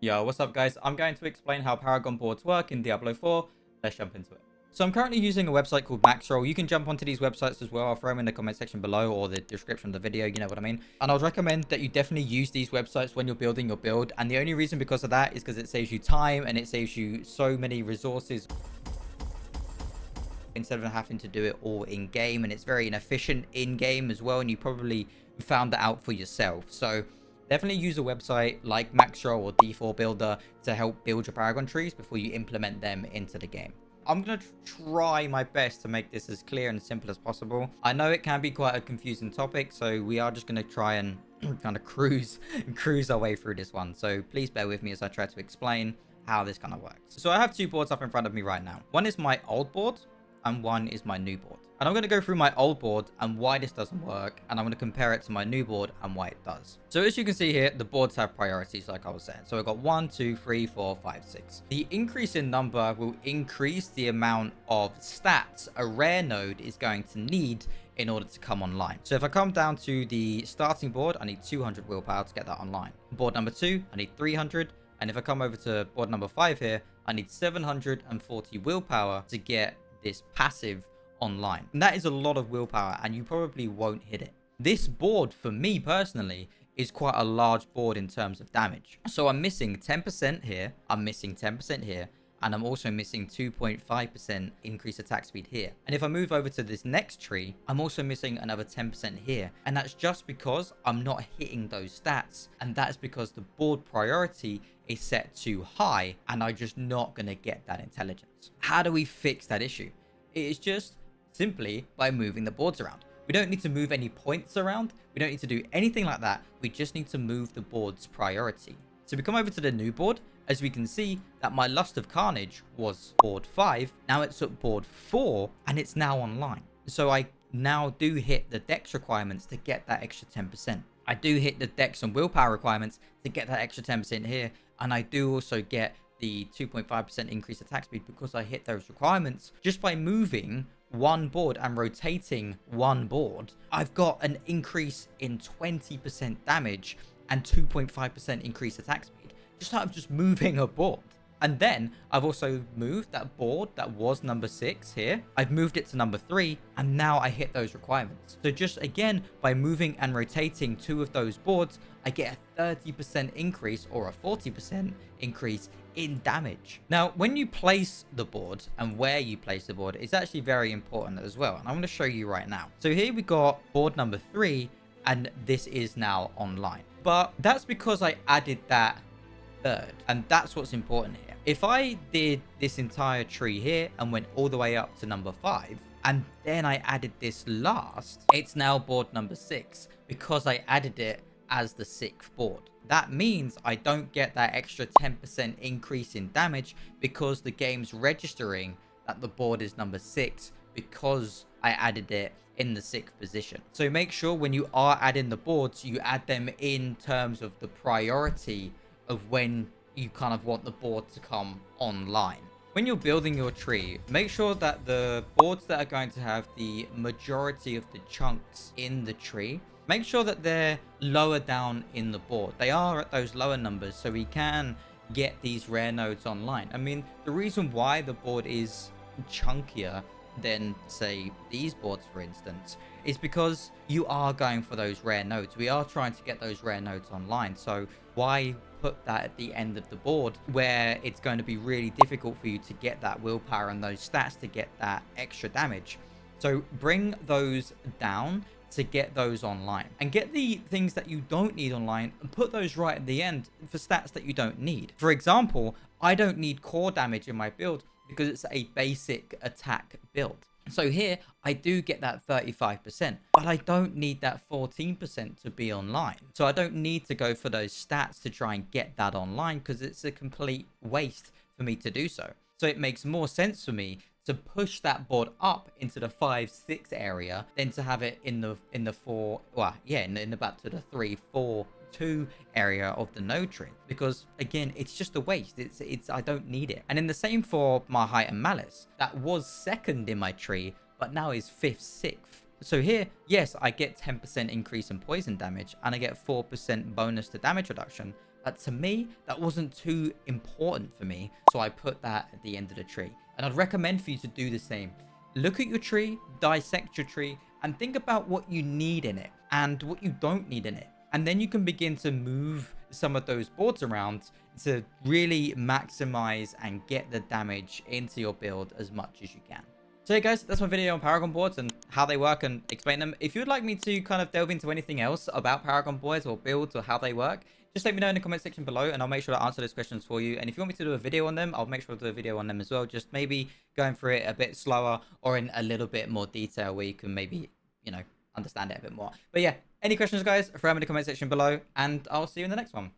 Yo, what's up guys? I'm going to explain how Paragon boards work in Diablo 4. Let's jump into it. So I'm currently using a website called Maxroll. You can jump onto these websites as well. I'll throw them in the comment section below or the description of the video, you know what I mean. And I'd recommend that you definitely use these websites when you're building your build. And the only reason because of that is because it saves you time and it saves you so many resources instead of having to do it all in game, and it's very inefficient in game as well, and you probably found that out for yourself. So definitely use a website like Maxroll or D4 Builder to help build your Paragon trees before you implement them into the game. I'm going to try my best to make this as clear and simple as possible. I know it can be quite a confusing topic, so we are just going to try and kind of cruise our way through this one. So please bear with me as I try to explain how this kind of works. So I have two boards up in front of me right now. One is my old board and one is my new board. And I'm going to go through my old board and why this doesn't work, and I'm going to compare it to my new board and why it does. So as you can see here, the boards have priorities like I was saying. So I've got 1, 2, 3, 4, 5, 6. The increase in number will increase the amount of stats a rare node is going to need in order to come online. So if I come down to the starting board, I need 200 willpower to get that online. Board number 2, I need 300. And if I come over to board number 5 here, I need 740 willpower to get this passive online. And that is a lot of willpower and you probably won't hit it. This board for me personally is quite a large board in terms of damage. So I'm missing 10% here, I'm missing 10% here, and I'm also missing 2.5% increased attack speed here. And if I move over to this next tree, I'm also missing another 10% here. And that's just because I'm not hitting those stats. And that's because the board priority is set too high and I'm just not going to get that intelligence. How do we fix that issue? It is just simply by moving the boards around. We don't need to move any points around. We don't need to do anything like that. We just need to move the board's priority. So we come over to the new board. As we can see that my Lust of Carnage was board 5. Now it's at board 4 and it's now online. So I now do hit the dex requirements to get that extra 10%. I do hit the dex and willpower requirements to get that extra 10% here. And I do also get the 2.5% increased attack speed because I hit those requirements just by moving one board and rotating one board. I've got an increase in 20% damage and 2.5% increased attack speed just out of just moving a board. And then I've also moved that board that was number 6 here. I've moved it to number 3 and now I hit those requirements. So just again, by moving and rotating two of those boards, I get a 30% increase or a 40% increase in damage. Now, when you place the board and where you place the board is actually very important as well. And I'm going to show you right now. So here we got board number 3 and this is now online. But that's because I added that third, and that's what's important here. If I did this entire tree here and went all the way up to number 5 and then I added this last, it's now board number 6 because I added it as the 6th board. That means I don't get that extra 10% increase in damage because the game's registering that the board is number 6 because I added it in the 6th position. So make sure when you are adding the boards, you add them in terms of the priority of when you kind of want the board to come online. When you're building your tree, make sure that the boards that are going to have the majority of the chunks in the tree, make sure that they're lower down in the board. They are at those lower numbers so we can get these rare nodes online. I mean, the reason why the board is chunkier than say these boards for instance is because you are going for those rare nodes. We are trying to get those rare nodes online, so why put that at the end of the board where it's going to be really difficult for you to get that willpower and those stats to get that extra damage? So bring those down to get those online and get the things that you don't need online and put those right at the end for stats that you don't need. For example, I don't need core damage in my build because it's a basic attack build. So here I do get that 35%, but I don't need that 14% to be online. So I don't need to go for those stats to try and get that online because it's a complete waste for me to do so. So it makes more sense for me to push that board up into the 5-6 area than to have it in the 4, well, yeah, in about to the 3-4-2 area of the node tree, because again it's just a waste. It's I don't need it. And in the same for my Height and Malice, that was 2nd in my tree but now is 5th, 6th. So here, yes, I get 10% increase in poison damage and I get 4% bonus to damage reduction, But to me, that wasn't too important for me. So I put that at the end of the tree. And I'd recommend for you to do the same. Look at your tree, dissect your tree, and think about what you need in it and what you don't need in it. And then you can begin to move some of those boards around to really maximize and get the damage into your build as much as you can. So yeah, guys, that's my video on Paragon boards and how they work and explain them. If you'd like me to kind of delve into anything else about Paragon boards or builds or how they work, just let me know in the comment section below and I'll make sure to answer those questions for you. And if you want me to do a video on them, I'll make sure to do a video on them as well. Just maybe going through it a bit slower or in a little bit more detail where you can maybe, you know, understand it a bit more. But yeah, any questions, guys, throw them in the comment section below and I'll see you in the next one.